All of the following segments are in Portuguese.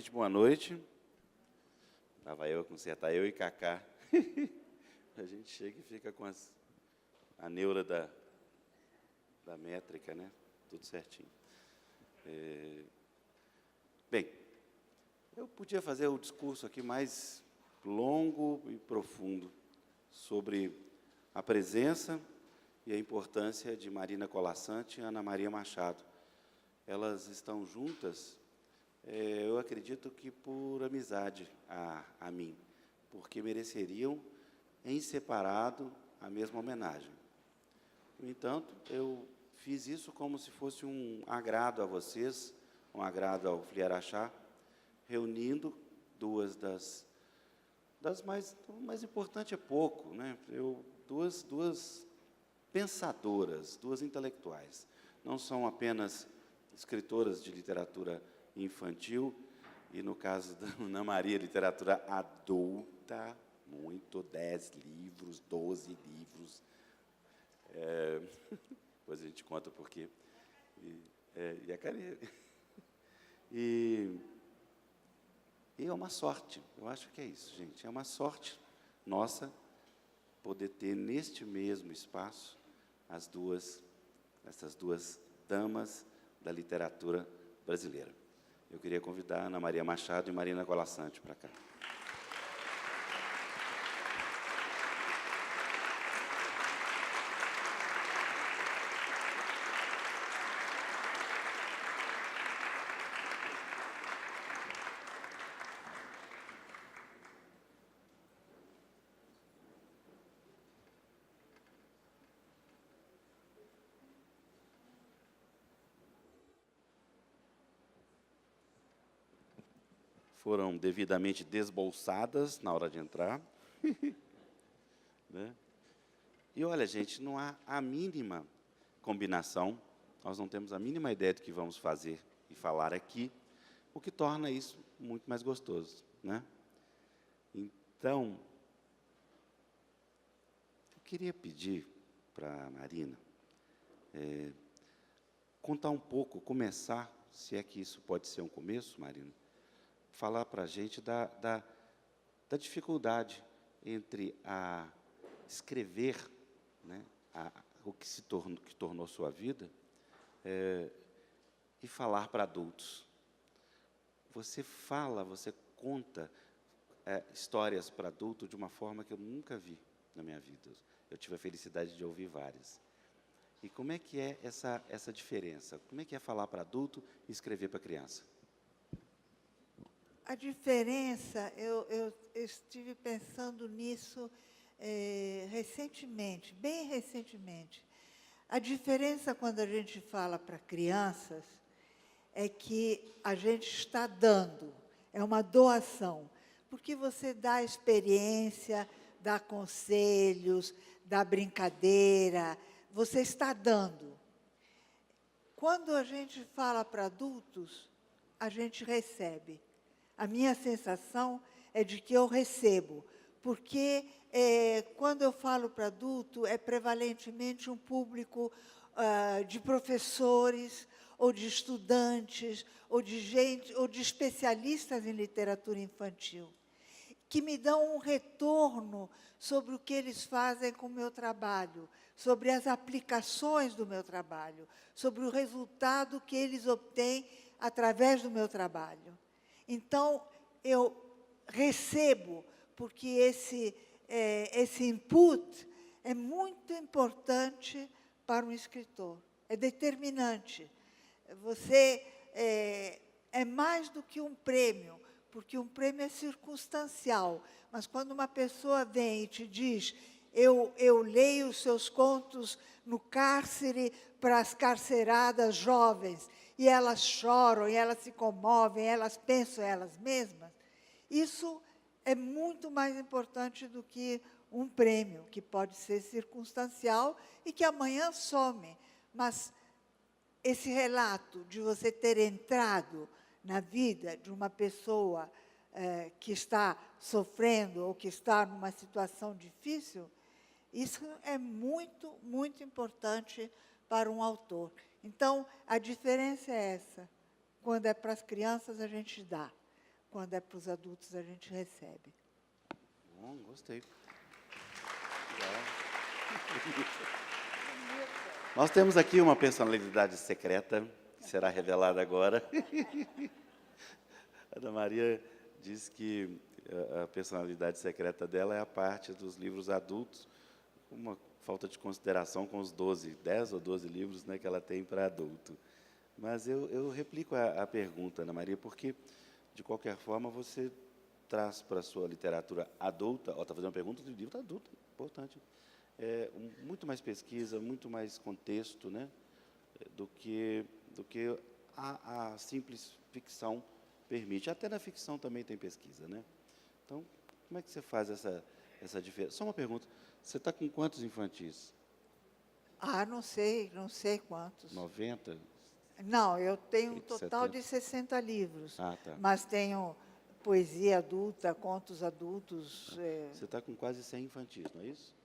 Novamente, boa noite. Estava eu a consertar, eu e Cacá. A gente chega e fica com a neura da métrica, né? Tudo certinho. Bem, eu podia fazer o discurso aqui mais longo e profundo sobre a presença e a importância de Marina Colasanti e Ana Maria Machado. Elas estão juntas, eu acredito que por amizade a mim, porque mereceriam, em separado, a mesma homenagem. No entanto, eu fiz isso como se fosse um agrado a vocês, um agrado ao Fliarachá, reunindo duas das mais... O mais importante é pouco, né? Duas pensadoras, duas intelectuais. Não são apenas escritoras de literatura infantil, e, no caso da Ana Maria, literatura adulta, muito, 10 livros, 12 livros. Depois a gente conta por quê. E a Karine. E é uma sorte, eu acho que é isso, gente. É uma sorte nossa poder ter, neste mesmo espaço, essas duas damas da literatura brasileira. Eu queria convidar a Ana Maria Machado e Marina Colasanti para cá. Foram devidamente desbolsadas na hora de entrar. Né? E, olha, gente, não há a mínima combinação, nós não temos a mínima ideia do que vamos fazer e falar aqui, o que torna isso muito mais gostoso. Né? Então, eu queria pedir para a Marina contar um pouco, começar, se é que isso pode ser um começo, Marina, falar para a gente da dificuldade entre escrever, né, o que tornou sua vida, e falar para adultos. Você conta histórias para adulto de uma forma que eu nunca vi na minha vida. Eu tive a felicidade de ouvir várias. E como é que é essa diferença? Como é que é falar para adulto e escrever para criança? A diferença, eu estive pensando nisso recentemente, bem recentemente. A diferença quando a gente fala para crianças é que a gente está dando, é uma doação, porque você dá experiência, dá conselhos, dá brincadeira, você está dando. Quando a gente fala para adultos, a gente recebe. A minha sensação é de que eu recebo, porque quando eu falo para adulto, é prevalentemente um público de professores, ou de estudantes, ou de especialistas em literatura infantil, que me dão um retorno sobre o que eles fazem com o meu trabalho, sobre as aplicações do meu trabalho, sobre o resultado que eles obtêm através do meu trabalho. Então, eu recebo, porque esse input é muito importante para um escritor, é determinante. Você é mais do que um prêmio, porque um prêmio é circunstancial, mas quando uma pessoa vem e te diz, eu leio os seus contos no cárcere para as carceradas jovens, e elas choram, e elas se comovem, elas pensam elas mesmas, isso é muito mais importante do que um prêmio, que pode ser circunstancial e que amanhã some. Mas esse relato de você ter entrado na vida de uma pessoa que está sofrendo ou que está numa situação difícil, isso é muito, muito importante para um autor. Então, a diferença é essa. Quando é para as crianças, a gente dá. quando é para os adultos, a gente recebe. Bom, gostei. Legal. Nós temos aqui uma personalidade secreta, que será revelada agora. A Ana Maria diz que a personalidade secreta dela é a parte dos livros adultos, uma falta de consideração com os 10 ou 12 livros, né, que ela tem para adulto. Mas eu replico a pergunta, Ana Maria, porque, de qualquer forma, você traz para a sua literatura adulta, está fazendo uma pergunta de livro adulto, importante, muito mais pesquisa, muito mais contexto, né, do que a simples ficção permite. Até na ficção também tem pesquisa, né? Então, como é que você faz essa diferença? Só uma pergunta, você está com quantos infantis? Não sei quantos. 90? Não, eu tenho um total 70. de 60 livros, Tá. mas tenho poesia adulta, contos adultos. Você está com quase 100 infantis, não é isso?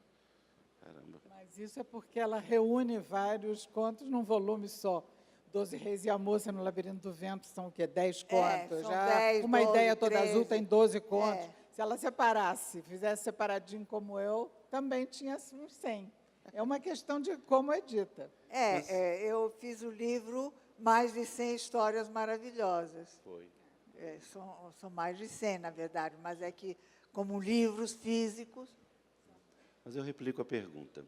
Caramba. Mas isso é porque ela reúne vários contos num volume só. 12 Reis e a Moça no Labirinto do Vento são o quê? 10 contos. São Já 10, uma 12, ideia toda 13. azul tem 12 contos. É. Se ela separasse, fizesse separadinho como eu, também tinha uns 100. É uma questão de como edita. Eu fiz o livro Mais de 100 Histórias Maravilhosas. Foi. São mais de 100, na verdade, mas é que, como livros físicos... Mas eu replico a pergunta.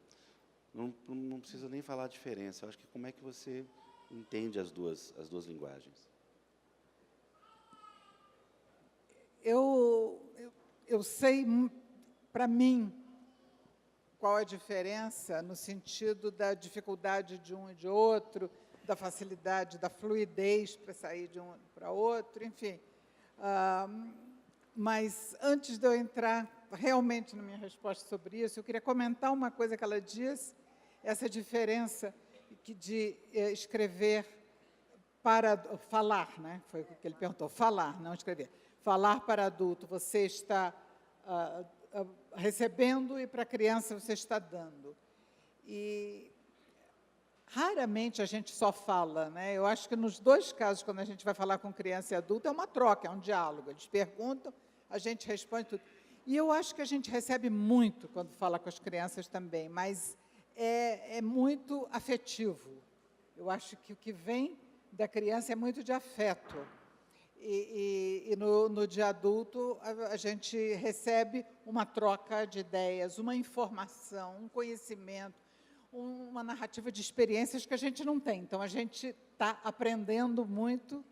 Não precisa nem falar a diferença. Eu acho que como é que você entende as duas linguagens? Eu sei, para mim, qual a diferença no sentido da dificuldade de um e de outro, da facilidade, da fluidez para sair de um para outro, enfim. Mas, antes de eu entrar realmente na minha resposta sobre isso, eu queria comentar uma coisa que ela diz, essa diferença de escrever para falar, né? Foi o que ele perguntou, falar, não escrever. Falar para adulto, você está recebendo, e para criança você está dando. E raramente a gente só fala, né? Eu acho que nos dois casos, quando a gente vai falar com criança e adulto, é uma troca, é um diálogo. Eles perguntam, a gente responde tudo. E eu acho que a gente recebe muito quando fala com as crianças também, mas é muito afetivo. Eu acho que o que vem da criança é muito de afeto. E no de adulto, a gente recebe uma troca de ideias, uma informação, um conhecimento, uma narrativa de experiências que a gente não tem. Então, a gente está aprendendo muito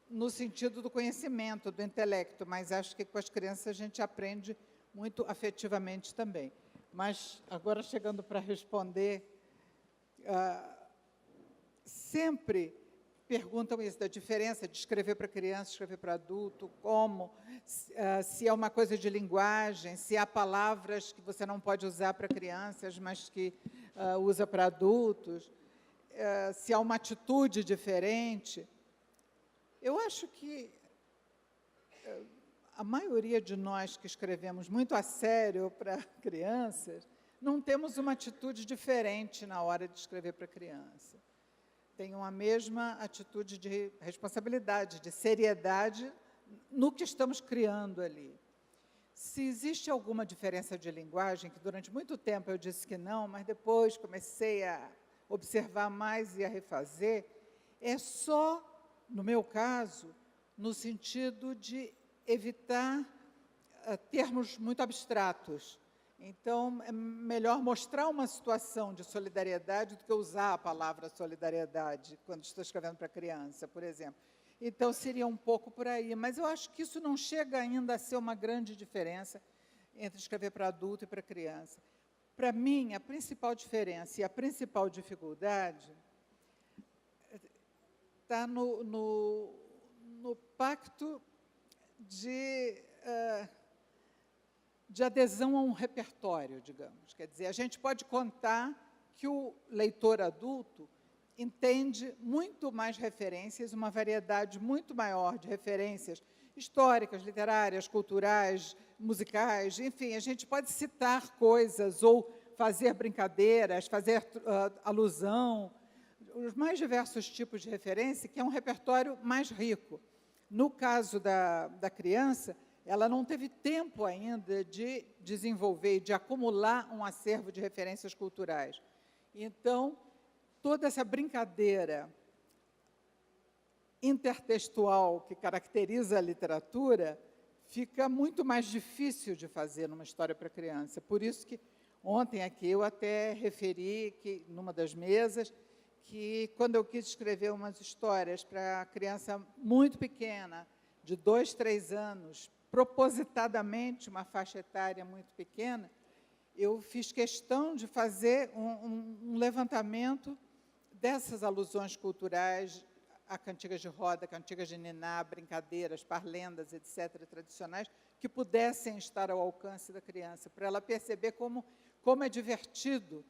no sentido do conhecimento, do intelecto, mas acho que com as crianças a gente aprende muito afetivamente também. Mas, agora, chegando para responder, sempre perguntam isso, da diferença de escrever para criança, escrever para adulto, como, se é uma coisa de linguagem, se há palavras que você não pode usar para crianças, mas que usa para adultos, se há uma atitude diferente. Eu acho que a maioria de nós que escrevemos muito a sério para crianças, não temos uma atitude diferente na hora de escrever para criança. Tenham a mesma atitude de responsabilidade, de seriedade no que estamos criando ali. Se existe alguma diferença de linguagem, que durante muito tempo eu disse que não, mas depois comecei a observar mais e a refazer, é só, no meu caso, no sentido de evitar termos muito abstratos. Então, é melhor mostrar uma situação de solidariedade do que usar a palavra solidariedade quando estou escrevendo para criança, por exemplo. Então, seria um pouco por aí. Mas eu acho que isso não chega ainda a ser uma grande diferença entre escrever para adulto e para criança. Para mim, a principal diferença e a principal dificuldade está no pacto de adesão a um repertório, digamos. Quer dizer, a gente pode contar que o leitor adulto entende muito mais referências, uma variedade muito maior de referências históricas, literárias, culturais, musicais, enfim, a gente pode citar coisas ou fazer brincadeiras, fazer alusão, os mais diversos tipos de referência, que é um repertório mais rico. No caso da criança, ela não teve tempo ainda de desenvolver, de acumular um acervo de referências culturais. Então, toda essa brincadeira intertextual que caracteriza a literatura fica muito mais difícil de fazer numa história para criança. Por isso que ontem aqui eu até referi, que numa das mesas, que quando eu quis escrever umas histórias para criança muito pequena, de 2, 3 anos, propositadamente uma faixa etária muito pequena, eu fiz questão de fazer um levantamento dessas alusões culturais, a cantigas de roda, cantigas de niná, brincadeiras, parlendas, etc., tradicionais, que pudessem estar ao alcance da criança, para ela perceber como é divertido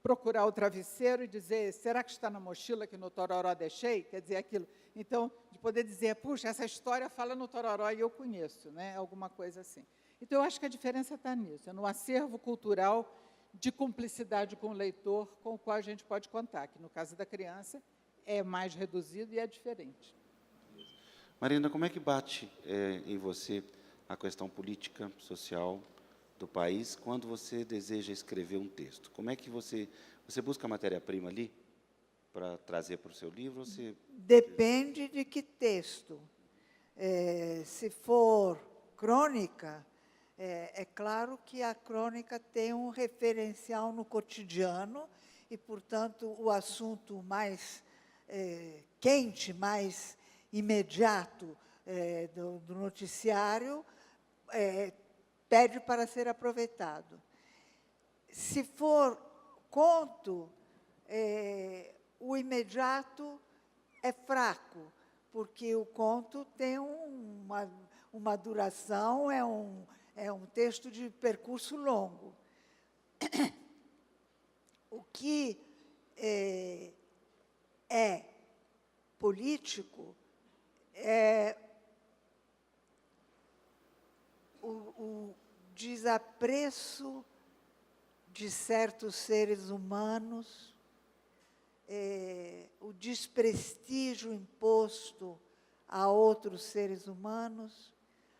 procurar o travesseiro e dizer, será que está na mochila que no Tororó deixei? Quer dizer, aquilo. Então, de poder dizer, puxa, essa história fala no Tororó e eu conheço, né? Alguma coisa assim. Então, eu acho que a diferença está nisso, é no acervo cultural de cumplicidade com o leitor, com o qual a gente pode contar, que no caso da criança é mais reduzido e é diferente. Marina, como é que bate em você a questão política, social do país quando você deseja escrever um texto? Como é que você busca matéria-prima ali para trazer para o seu livro? Depende de que texto. Se for crônica, é claro que a crônica tem um referencial no cotidiano e, portanto, o assunto mais quente, mais imediato do noticiário pede para ser aproveitado. Se for conto, o imediato é fraco, porque o conto tem uma duração, é um texto de percurso longo. O que é político é o desapreço de certos seres humanos, o desprestígio imposto a outros seres humanos,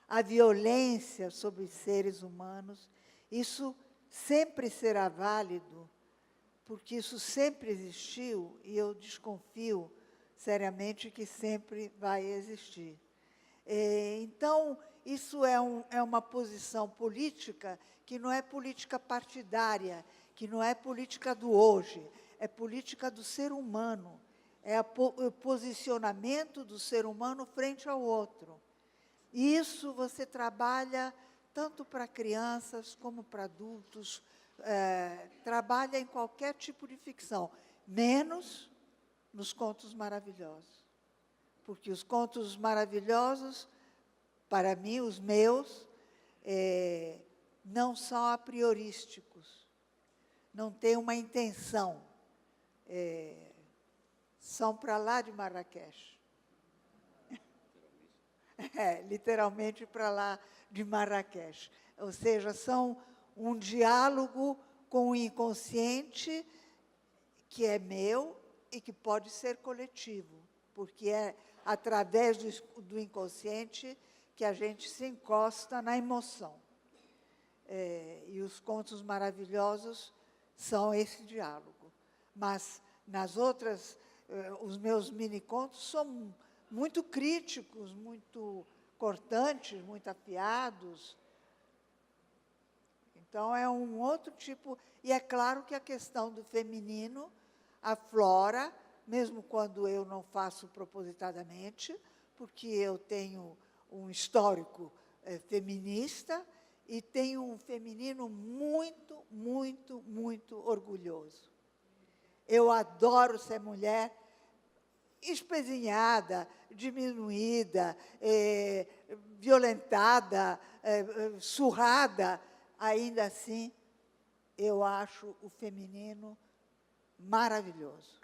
a violência sobre seres humanos. Isso sempre será válido, porque isso sempre existiu e eu desconfio seriamente que sempre vai existir. Então, isso é uma posição política que não é política partidária, que não é política do hoje, é política do ser humano, é o posicionamento do ser humano frente ao outro. E isso você trabalha tanto para crianças como para adultos, trabalha em qualquer tipo de ficção, menos nos contos maravilhosos. Porque os contos maravilhosos, para mim, os meus, não são a priorísticos, não têm uma intenção, são para lá de Marrakech. Literalmente para lá de Marrakech. Ou seja, são um diálogo com o inconsciente que é meu e que pode ser coletivo, porque é através do inconsciente que a gente se encosta na emoção. E os contos maravilhosos são esse diálogo. Mas, nas outras, os meus mini-contos são muito críticos, muito cortantes, muito afiados. Então, é um outro tipo... E é claro que a questão do feminino aflora, mesmo quando eu não faço propositadamente, porque eu tenho um histórico feminista e tenho um feminino muito, muito, muito orgulhoso. Eu adoro ser mulher espezinhada, diminuída, violentada, surrada. Ainda assim, eu acho o feminino maravilhoso.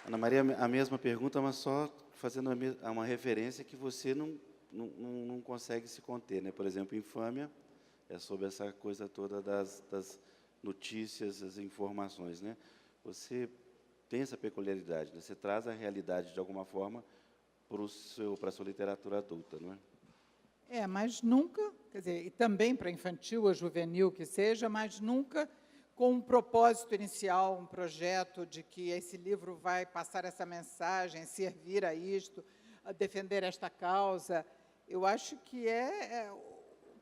Ana Maria, a mesma pergunta, mas só fazendo uma referência que você não consegue se conter, né? Por exemplo, Infâmia é sobre essa coisa toda das notícias, as informações, né? Você tem essa peculiaridade, né? Você traz a realidade, de alguma forma, para a sua literatura adulta, não é? Mas nunca, quer dizer, e também para infantil ou juvenil que seja, mas nunca com um propósito inicial, um projeto de que esse livro vai passar essa mensagem, servir a isto, a defender esta causa. Eu acho que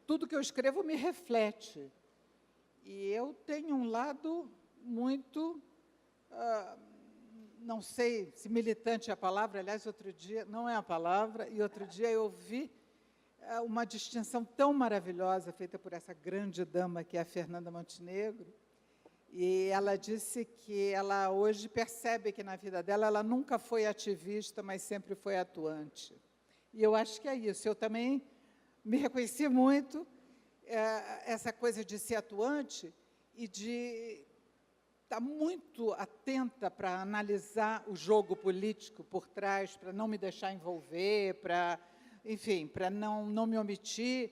tudo que eu escrevo me reflete. E eu tenho um lado muito, não sei se militante é a palavra, aliás, outro dia, não é a palavra, e outro dia eu vi uma distinção tão maravilhosa feita por essa grande dama que é a Fernanda Montenegro, e ela disse que ela hoje percebe que na vida dela ela nunca foi ativista, mas sempre foi atuante. E eu acho que é isso. Eu também me reconheci muito essa coisa de ser atuante e de estar muito atenta para analisar o jogo político por trás, para não me deixar envolver, para, enfim, para não me omitir.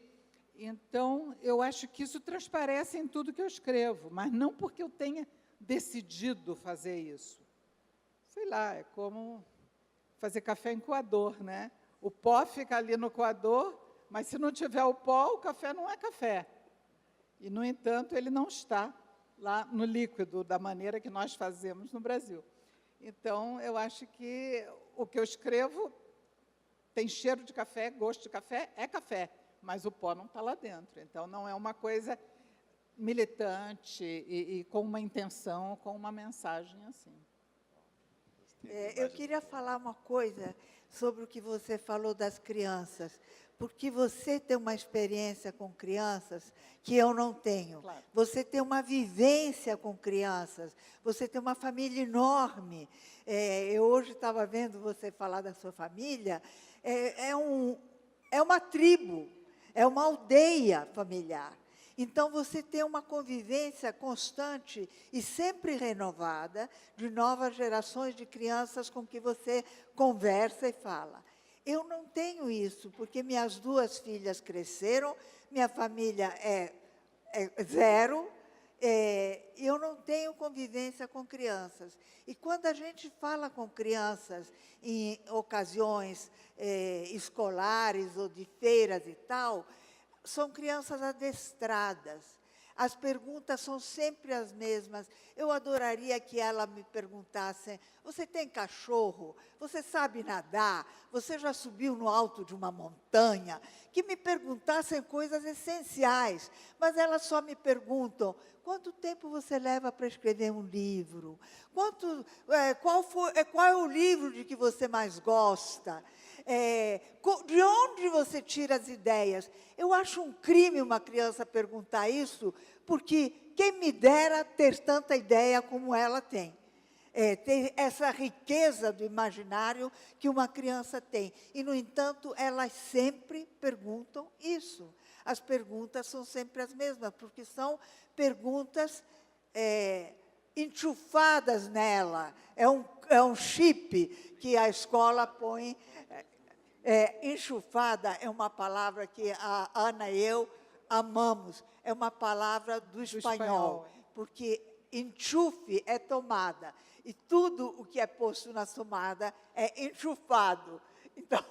Então, eu acho que isso transparece em tudo que eu escrevo, mas não porque eu tenha decidido fazer isso. Sei lá, é como fazer café em coador, né? O pó fica ali no coador, mas se não tiver o pó, o café não é café. E, no entanto, ele não está lá no líquido, da maneira que nós fazemos no Brasil. Então, eu acho que o que eu escrevo tem cheiro de café, gosto de café, é café, mas o pó não está lá dentro. Então, não é uma coisa militante e com uma intenção, com uma mensagem assim. Eu queria falar uma coisa sobre o que você falou das crianças, porque você tem uma experiência com crianças que eu não tenho. Claro. Você tem uma vivência com crianças, você tem uma família enorme. Eu hoje estava vendo você falar da sua família, é uma tribo, é uma aldeia familiar. Então, você tem uma convivência constante e sempre renovada de novas gerações de crianças com que você conversa e fala. Eu não tenho isso, porque minhas duas filhas cresceram, minha família é zero, eu não tenho convivência com crianças. E quando a gente fala com crianças em ocasiões escolares ou de feiras e tal, são crianças adestradas. As perguntas são sempre as mesmas. Eu adoraria que ela me perguntasse: você tem cachorro? Você sabe nadar? Você já subiu no alto de uma montanha? Que me perguntassem coisas essenciais. Mas elas só me perguntam: quanto tempo você leva para escrever um livro? Qual é o livro de que você mais gosta? De onde você tira as ideias? Eu acho um crime uma criança perguntar isso, porque quem me dera ter tanta ideia como ela tem. Ter essa riqueza do imaginário que uma criança tem. E, no entanto, elas sempre perguntam isso. As perguntas são sempre as mesmas, porque são perguntas enxufadas nela. É um chip que a escola põe. Enxufada é uma palavra que a Ana e eu amamos. É uma palavra do espanhol, porque enxufe é tomada. E tudo o que é posto na tomada é enxufado. Então,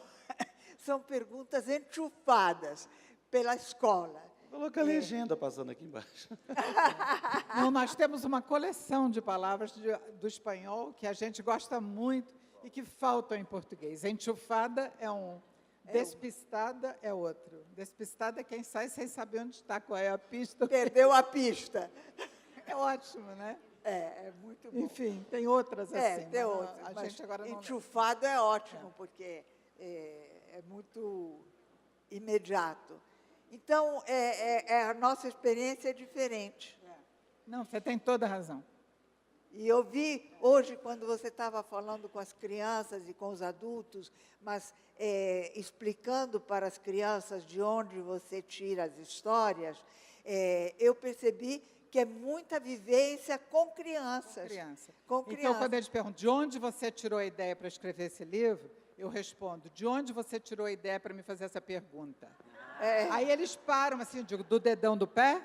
são perguntas enxufadas pela escola. Coloca a legenda passando aqui embaixo. Não, nós temos uma coleção de palavras do espanhol que a gente gosta muito e que faltam em português. Enxufada é um, despistada é outro. Despistada é quem sai sem saber onde está, qual é a pista. Perdeu a pista. É ótimo, né? É muito bom. Enfim, tem outras assim. Tem outras. A gente agora não enxufado é ótimo, porque é muito imediato. Então, a nossa experiência é diferente. Não, você tem toda a razão. E eu vi hoje, quando você estava falando com as crianças e com os adultos, mas explicando para as crianças de onde você tira as histórias, eu percebi que é muita vivência com crianças. Com criança. Então, quando eles perguntam, de onde você tirou a ideia para escrever esse livro, eu respondo, de onde você tirou a ideia para me fazer essa pergunta? Aí eles param, assim, eu digo, do dedão do pé?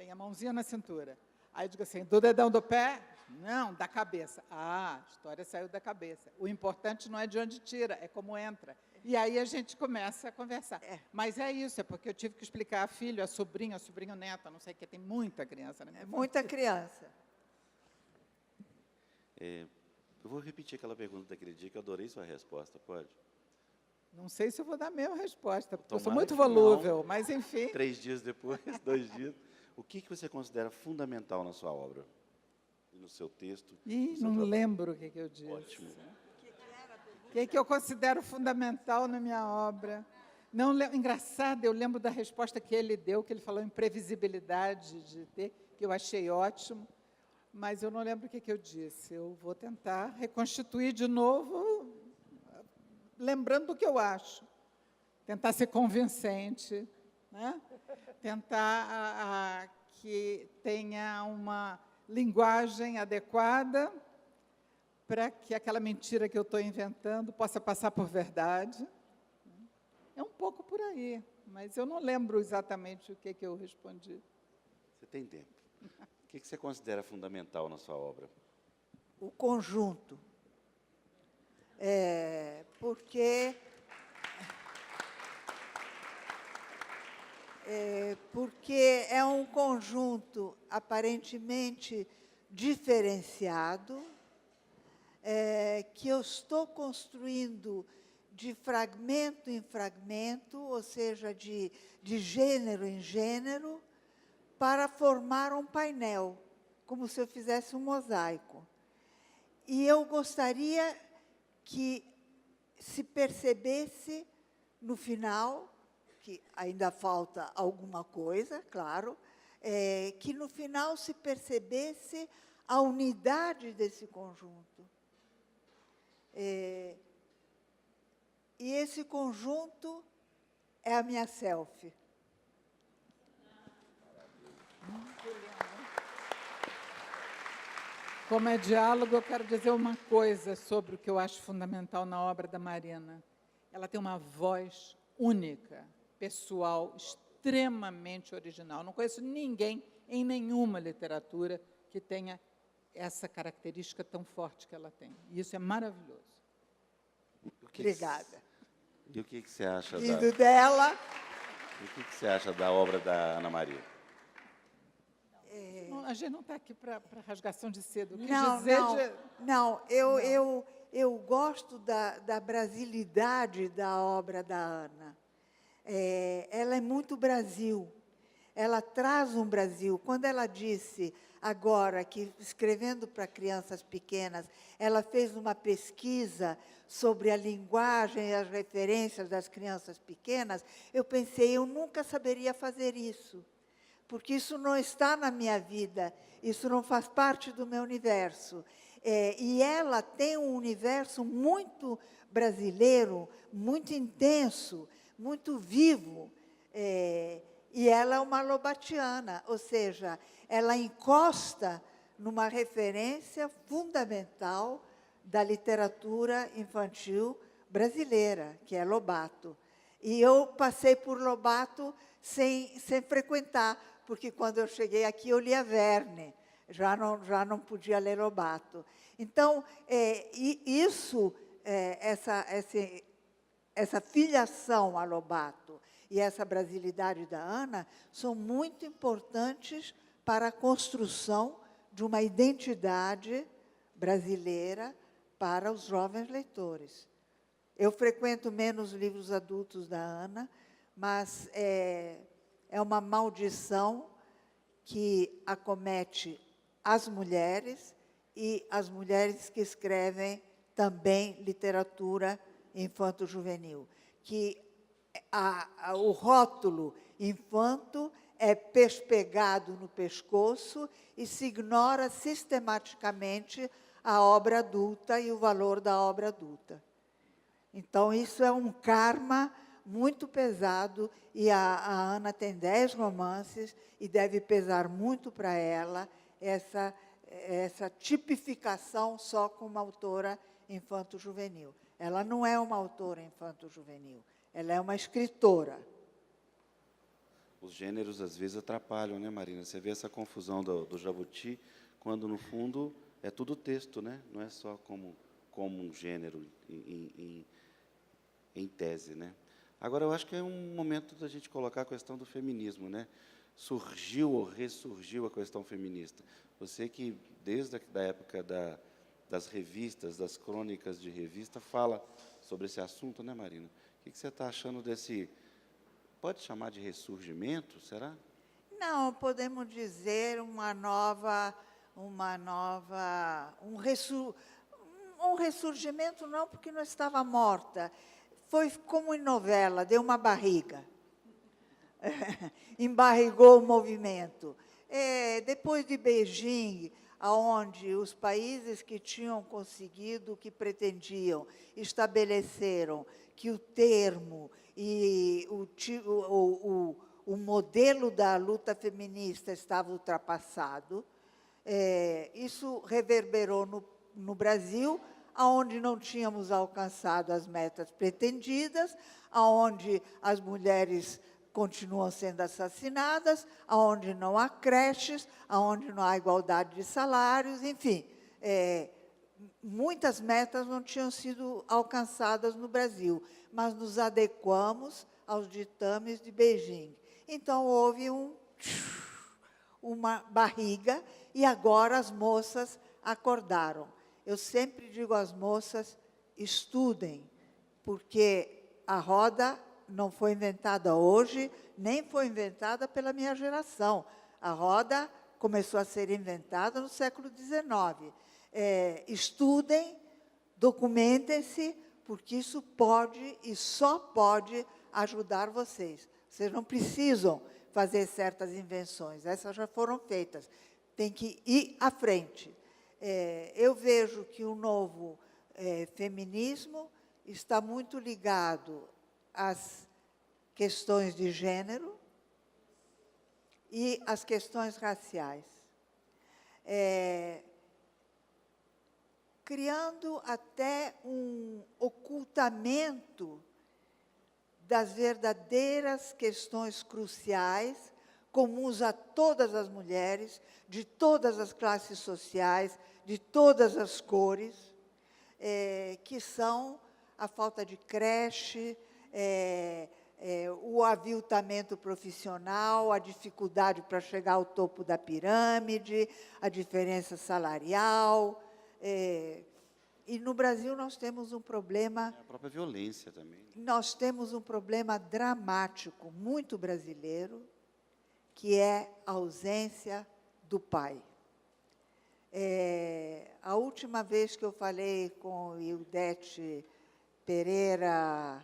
tem a mãozinha na cintura. Aí eu digo assim, do dedão do pé? Não, da cabeça. Ah, a história saiu da cabeça. O importante não é de onde tira, é como entra. E aí a gente começa a conversar. Mas é isso, é porque eu tive que explicar a filho, a sobrinho, neto, não sei o que, tem muita criança na minha família. Muita criança. Eu vou repetir aquela pergunta daquele dia, que eu adorei sua resposta, pode? Não sei se eu vou dar a mesma resposta, porque eu sou Tomara muito que não. volúvel, mas enfim. 3 dias depois, 2 dias. O que você considera fundamental na sua obra? E no seu texto? Ih, no seu não trabalho? lembro o que eu disse. Ótimo. O que eu considero fundamental na minha obra? Não, engraçado, eu lembro da resposta que ele deu, que ele falou em previsibilidade de ter, que eu achei ótimo, mas eu não lembro o que eu disse. Eu vou tentar reconstituir de novo, lembrando do que eu acho. Tentar ser convincente, né? Tentar que tenha uma linguagem adequada para que aquela mentira que eu estou inventando possa passar por verdade. É um pouco por aí, mas eu não lembro exatamente o que eu respondi. Você tem tempo. O que você considera fundamental na sua obra? O conjunto. Porque é um conjunto aparentemente diferenciado, que eu estou construindo de fragmento em fragmento, ou seja, de gênero em gênero, para formar um painel, como se eu fizesse um mosaico. E eu gostaria que se percebesse no final, que ainda falta alguma coisa, claro, que no final se percebesse a unidade desse conjunto. E esse conjunto é a minha selfie. Como é diálogo, eu quero dizer uma coisa sobre o que eu acho fundamental na obra da Marina. Ela tem uma voz única, pessoal, extremamente original. Não conheço ninguém em nenhuma literatura que tenha essa característica tão forte que ela tem. E isso é maravilhoso. Obrigada. E o que você acha Vindo dela. O que você acha da obra da Ana Maria? A gente não está aqui para rasgação de seda. Eu gosto da brasilidade da obra da Ana. Ela é muito Brasil. Ela traz um Brasil. Quando ela disse agora que, escrevendo para crianças pequenas, ela fez uma pesquisa sobre a linguagem e as referências das crianças pequenas, eu pensei, eu nunca saberia fazer isso, porque isso não está na minha vida, isso não faz parte do meu universo. E ela tem um universo muito brasileiro, muito intenso, muito vivo, e ela é uma lobatiana, ou seja, ela encosta numa referência fundamental da literatura infantil brasileira, que é Lobato. E eu passei por Lobato sem frequentar, porque quando eu cheguei aqui eu lia Verne, já não podia ler Lobato. Então, essa filiação a Lobato e essa brasilidade da Ana são muito importantes para a construção de uma identidade brasileira para os jovens leitores. Eu frequento menos livros adultos da Ana, mas é uma maldição que acomete as mulheres e as mulheres que escrevem também literatura infanto-juvenil, que o rótulo infanto é pespegado no pescoço e se ignora sistematicamente a obra adulta e o valor da obra adulta. Então, isso é um karma muito pesado, e a Ana tem 10 romances, e deve pesar muito para ela essa tipificação só como autora infanto-juvenil. Ela não é uma autora infanto-juvenil, ela é uma escritora. os gêneros às vezes atrapalham, né, Marina? Você vê essa confusão do Jabuti, quando no fundo é tudo texto, né? Não é só como um gênero em tese, né? Agora, eu acho que é um momento da gente colocar a questão do feminismo, né? Surgiu ou ressurgiu a questão feminista. Você que, desde a época das revistas, das crônicas de revista, fala sobre esse assunto, né, Marina? O que você está achando desse... Pode chamar de ressurgimento, será? Não, podemos dizer um ressurgimento não, porque não estava morta. Foi como em novela, deu uma barriga. Embarrigou o movimento. Depois de Beijing, onde os países que tinham conseguido o que pretendiam estabeleceram que o termo e o modelo da luta feminista estava ultrapassado, isso reverberou no Brasil, onde não tínhamos alcançado as metas pretendidas, onde as mulheres continuam sendo assassinadas, onde não há creches, onde não há igualdade de salários, enfim, muitas metas não tinham sido alcançadas no Brasil, mas nos adequamos aos ditames de Beijing. Então, houve uma barriga e agora as moças acordaram. Eu sempre digo às moças, estudem, porque a roda não foi inventada hoje, nem foi inventada pela minha geração. A roda começou a ser inventada no século XIX. Estudem, documentem-se, porque isso pode e só pode ajudar vocês. Vocês não precisam fazer certas invenções, essas já foram feitas. Tem que ir à frente. Eu vejo que o novo feminismo está muito ligado às questões de gênero e às questões raciais. Criando até um ocultamento das verdadeiras questões cruciais, comuns a todas as mulheres, de todas as classes sociais, de todas as cores, que são a falta de creche, o aviltamento profissional, a dificuldade para chegar ao topo da pirâmide, a diferença salarial. E no Brasil nós temos um problema... A própria violência também. Nós temos um problema dramático, muito brasileiro, que é a ausência do pai. A última vez que eu falei com Ildete Pereira,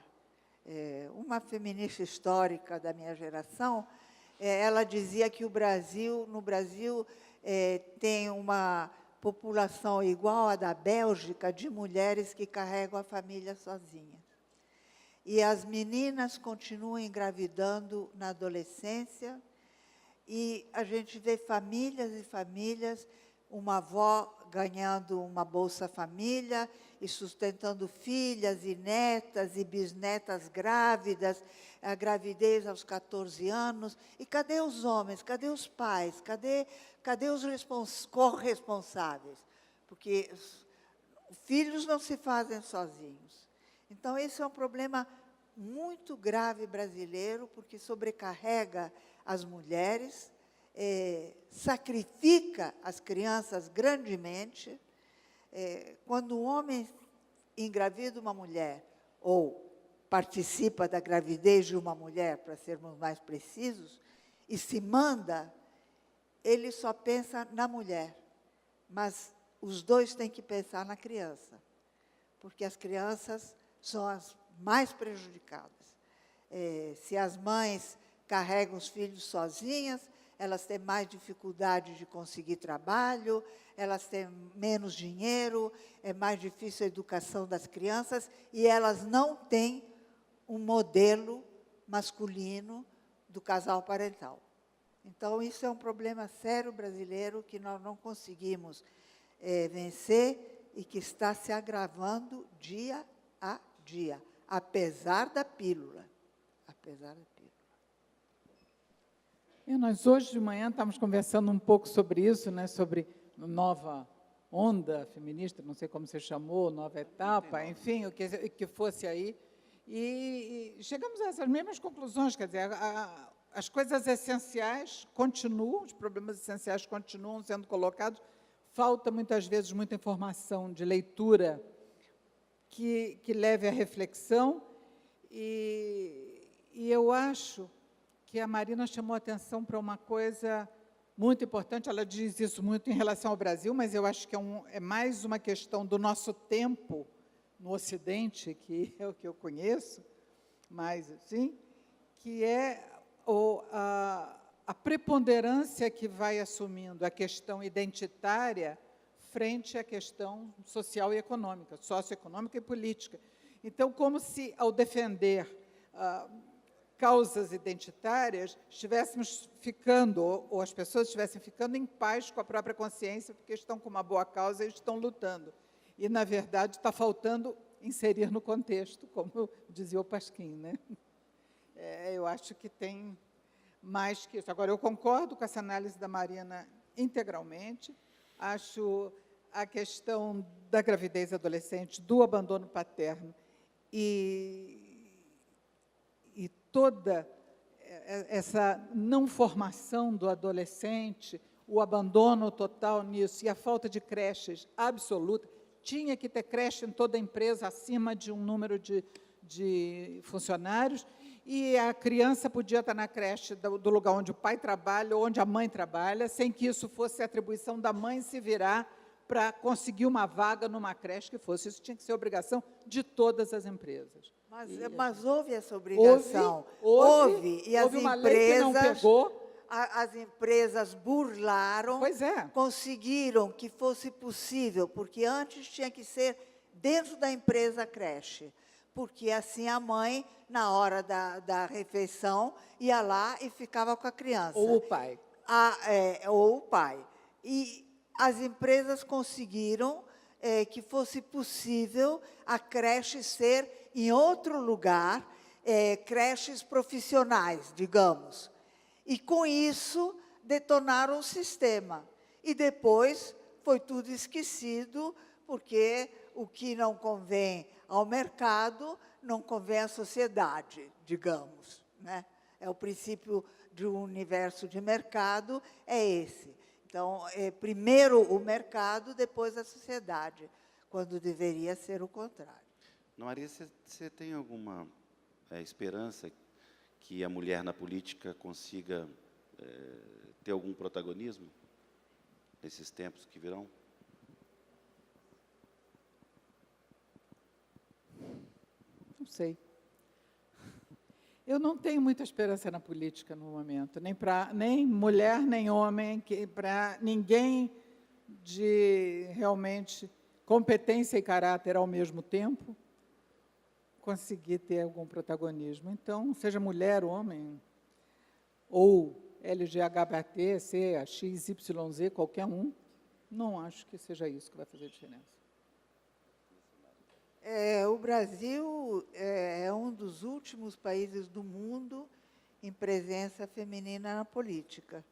uma feminista histórica da minha geração, ela dizia que no Brasil tem uma população igual à da Bélgica de mulheres que carregam a família sozinhas. E as meninas continuam engravidando na adolescência, e a gente vê famílias e famílias, uma avó ganhando uma Bolsa Família e sustentando filhas e netas e bisnetas grávidas, a gravidez aos 14 anos. E cadê os homens? Cadê os pais? Cadê os corresponsáveis? Porque filhos não se fazem sozinhos. Então, esse é um problema muito grave brasileiro, porque sobrecarrega as mulheres, sacrifica as crianças grandemente. Quando um homem engravida uma mulher, ou participa da gravidez de uma mulher, para sermos mais precisos, e se manda, ele só pensa na mulher, mas os dois têm que pensar na criança, porque as crianças são as mais prejudicadas. Se as mães carregam os filhos sozinhas, elas têm mais dificuldade de conseguir trabalho, elas têm menos dinheiro, é mais difícil a educação das crianças, e elas não têm um modelo masculino do casal parental. Então, isso é um problema sério brasileiro que nós não conseguimos vencer e que está se agravando dia a dia, apesar da pílula. Apesar da pílula. Nós hoje de manhã estávamos conversando um pouco sobre isso, né, sobre nova onda feminista, não sei como você chamou, nova etapa, enfim, o que fosse aí, e chegamos a essas mesmas conclusões, quer dizer, as coisas essenciais continuam, os problemas essenciais continuam sendo colocados, falta muitas vezes muita informação de leitura que leve à reflexão, e eu acho que a Marina chamou a atenção para uma coisa muito importante. Ela diz isso muito em relação ao Brasil, mas eu acho que é mais uma questão do nosso tempo no Ocidente, que é o que eu conheço, mas assim, que é a preponderância que vai assumindo a questão identitária frente à questão social e econômica, socioeconômica e política. Então, como se, ao defender causas identitárias, estivéssemos ficando, ou as pessoas estivessem ficando em paz com a própria consciência, porque estão com uma boa causa e estão lutando. E, na verdade, está faltando inserir no contexto, como dizia o Pasquim, né? Eu acho que tem mais que isso. Agora, eu concordo com essa análise da Marina integralmente, acho a questão da gravidez adolescente, do abandono paterno e toda essa não formação do adolescente, o abandono total nisso e a falta de creches absoluta. Tinha que ter creche em toda a empresa acima de um número de funcionários, e a criança podia estar na creche do lugar onde o pai trabalha ou onde a mãe trabalha, sem que isso fosse atribuição da mãe se virar para conseguir uma vaga numa creche que fosse. Isso tinha que ser obrigação de todas as empresas. Mas houve essa obrigação. Houve, e as uma lei que não pegou. As empresas burlaram, conseguiram que fosse possível, porque antes tinha que ser dentro da empresa a creche, porque assim a mãe, na hora da refeição, ia lá e ficava com a criança. Ou o pai. Ou o pai. E as empresas conseguiram que fosse possível a creche ser em outro lugar, creches profissionais, digamos. E, com isso, detonaram o sistema. E, depois, foi tudo esquecido, porque o que não convém ao mercado, não convém à sociedade, digamos, né? O princípio de um universo de mercado é esse. Então, primeiro o mercado, depois a sociedade, quando deveria ser o contrário. Maria, você tem alguma esperança que a mulher na política consiga ter algum protagonismo nesses tempos que virão? Não sei. Eu não tenho muita esperança na política no momento, nem mulher, nem homem, para ninguém de realmente competência e caráter ao mesmo tempo conseguir ter algum protagonismo. Então, seja mulher, homem, ou LGBT, C, X, Y, Z, qualquer um, não acho que seja isso que vai fazer diferença. O Brasil é um dos últimos países do mundo em presença feminina na política.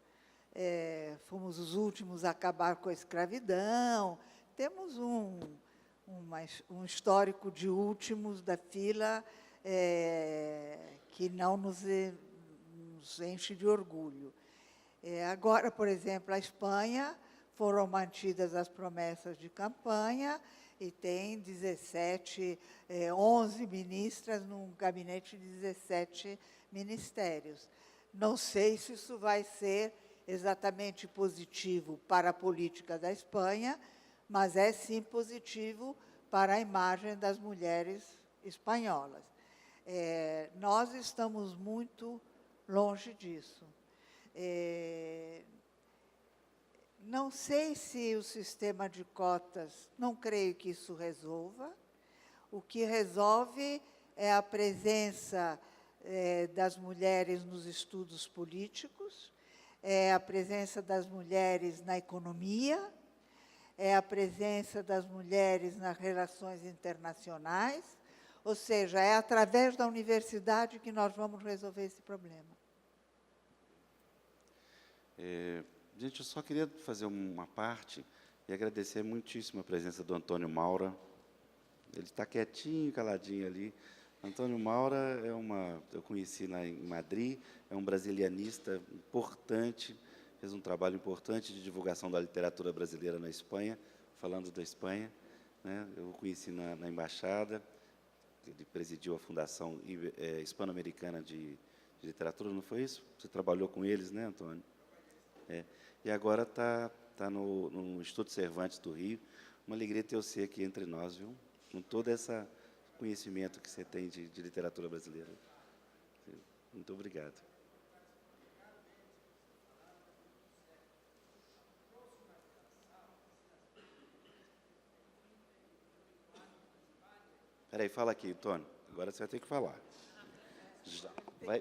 Fomos os últimos a acabar com a escravidão, temos um histórico de últimos da fila que não nos enche de orgulho. Agora, por exemplo, a Espanha, foram mantidas as promessas de campanha e tem 11 ministras num gabinete de 17 ministérios. Não sei se isso vai ser exatamente positivo para a política da Espanha, mas é sim positivo para a imagem das mulheres espanholas. Nós estamos muito longe disso. Não sei se o sistema de cotas, não creio que isso resolva. O que resolve é a presença das mulheres nos estudos políticos, é a presença das mulheres na economia, é a presença das mulheres nas relações internacionais, ou seja, é através da universidade que nós vamos resolver esse problema. Gente, eu só queria fazer uma parte e agradecer muitíssimo a presença do Antônio Maura. Ele está quietinho, caladinho ali. Antônio Maura eu conheci lá em Madrid, é um brasilianista importante, fez um trabalho importante de divulgação da literatura brasileira na Espanha, falando da Espanha, né? Eu o conheci na embaixada, ele presidiu a Fundação Hispano-Americana de Literatura, não foi isso? Você trabalhou com eles, né, Antônio? E agora está no Instituto Cervantes do Rio. Uma alegria ter você aqui entre nós, viu? Com todo esse conhecimento que você tem de literatura brasileira. Muito obrigado. Espera aí, fala aqui, Antônio. Agora você vai ter que falar.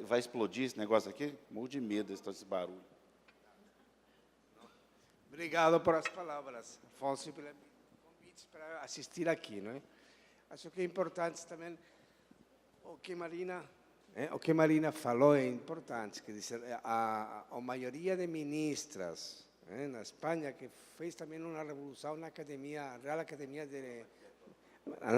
Vai explodir esse negócio aqui? Morro de medo desse barulho. Obrigado por as palavras, Afonso, e pelo convite para assistir aqui, não é? Acho que é importante também o que Marina falou é importante, que dizer, a maioria de ministras na Espanha que fez também uma revolução na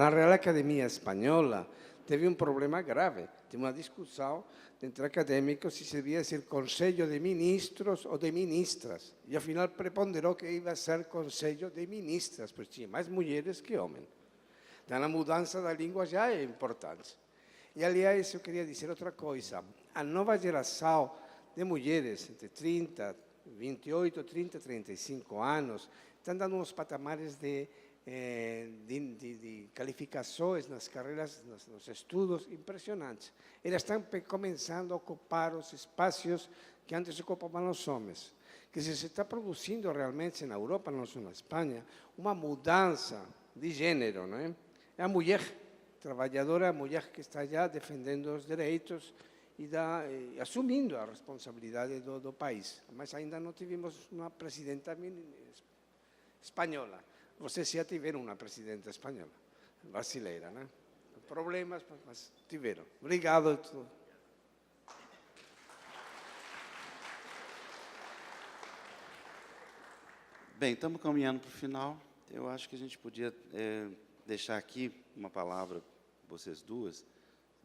Real Academia Espanhola, teve um problema grave, teve uma discussão entre acadêmicos se devia ser Conselho de Ministros ou de Ministras. E, afinal, preponderou que ia ser Conselho de Ministras, pois tinha mais mulheres que homens. Então, a mudança da língua já é importante. E, aliás, eu queria dizer outra coisa. A nova geração de mulheres entre 28, 30, 35 anos estão dando uns patamares de qualificações nas carreiras, nos estudos impressionantes. Elas estão começando a ocupar os espaços que antes ocupavam os homens. Que se está produzindo realmente na Europa, não só na Espanha, uma mudança de gênero, não é? É a mulher trabalhadora, a mulher que está já defendendo os direitos e assumindo a responsabilidade do país. Mas ainda não tivemos uma presidenta espanhola. Vocês já tiveram uma presidenta espanhola, brasileira, né? Problemas, mas tiveram. Obrigado. Bem, estamos caminhando para o final. Eu acho que a gente podia deixar aqui uma palavra, vocês duas.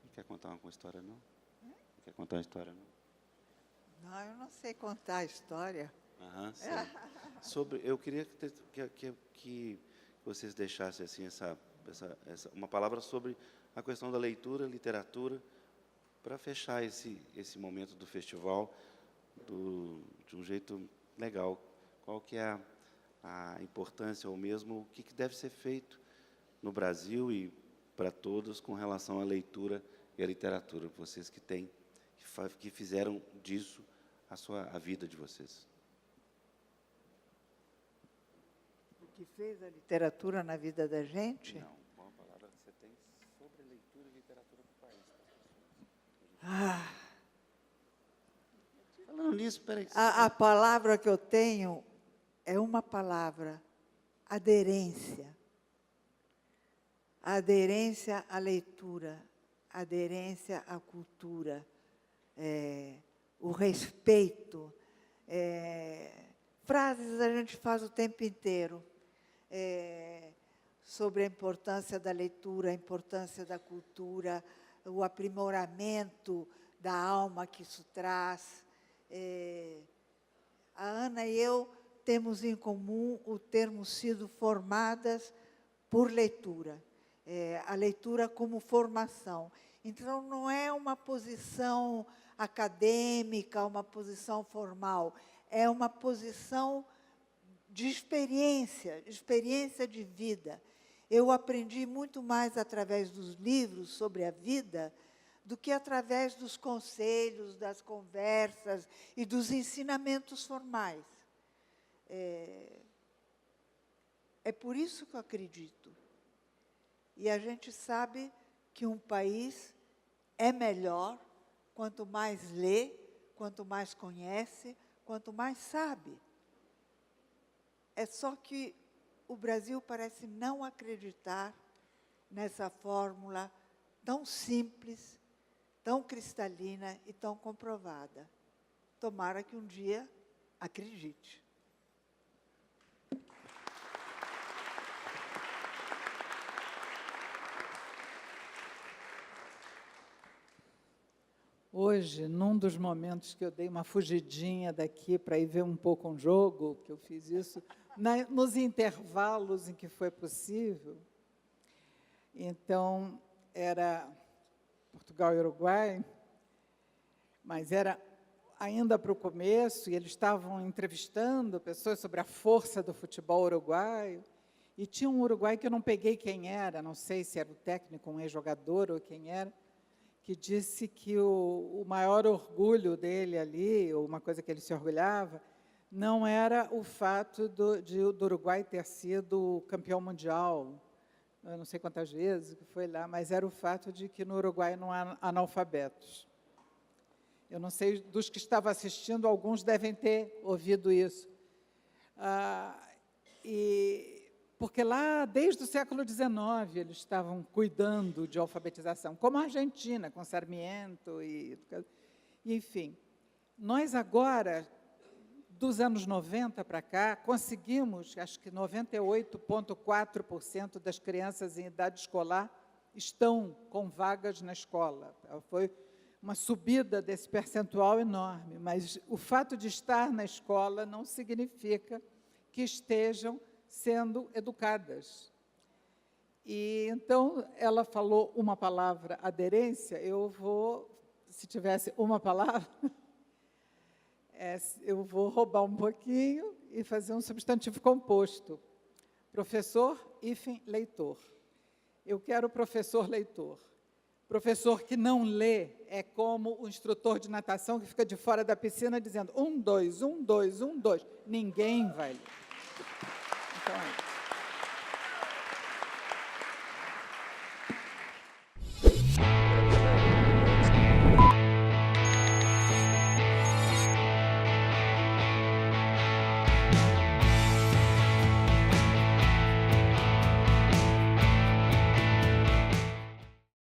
Não quer contar uma história, não? Não quer contar uma história, não? Não, eu não sei contar a história. Sei. Eu queria que vocês deixassem assim, uma palavra sobre a questão da leitura, literatura, para fechar esse momento do festival de um jeito legal. Qual que é a importância, ou mesmo o que deve ser feito no Brasil e para todos com relação à leitura e à literatura, vocês que fizeram disso a vida de vocês. O que fez a literatura na vida da gente? Não, qual a palavra que você tem sobre leitura e literatura para o país? Falando nisso, peraí. A palavra que eu tenho é uma palavra: aderência. Aderência à leitura, aderência à cultura, o respeito. Frases a gente faz o tempo inteiro sobre a importância da leitura, a importância da cultura, o aprimoramento da alma que isso traz. A Ana e eu temos em comum o termos sido formadas por leitura. A leitura como formação. Então, não é uma posição acadêmica, uma posição formal, é uma posição de experiência de vida. Eu aprendi muito mais através dos livros sobre a vida do que através dos conselhos, das conversas e dos ensinamentos formais. É por isso que eu acredito. E a gente sabe que um país é melhor quanto mais lê, quanto mais conhece, quanto mais sabe. É só que o Brasil parece não acreditar nessa fórmula tão simples, tão cristalina e tão comprovada. Tomara que um dia acredite. Hoje, num dos momentos que eu dei uma fugidinha daqui para ir ver um pouco um jogo, que eu fiz isso, nos intervalos em que foi possível, então, era Portugal e Uruguai, mas era ainda para o começo, e eles estavam entrevistando pessoas sobre a força do futebol uruguaio, e tinha um uruguai que eu não peguei quem era, não sei se era o técnico, um ex-jogador ou quem era, que disse que o maior orgulho dele ali, ou uma coisa que ele se orgulhava, não era o fato do Uruguai ter sido campeão mundial, eu não sei quantas vezes que foi lá, mas era o fato de que no Uruguai não há analfabetos. Eu não sei, dos que estavam assistindo, alguns devem ter ouvido isso. Porque lá, desde o século XIX, eles estavam cuidando de alfabetização, como a Argentina, com Sarmiento, enfim. Nós agora, dos anos 90 para cá, conseguimos, acho que 98,4% das crianças em idade escolar estão com vagas na escola. Foi uma subida desse percentual enorme, mas o fato de estar na escola não significa que estejam sendo educadas. E, então, ela falou uma palavra, aderência, eu vou, se tivesse uma palavra, eu vou roubar um pouquinho e fazer um substantivo composto. Professor, leitor. Eu quero professor leitor. Professor que não lê é como o instrutor de natação que fica de fora da piscina dizendo 1, 2, 1, 2, 1, 2. Ninguém vai ler. Então,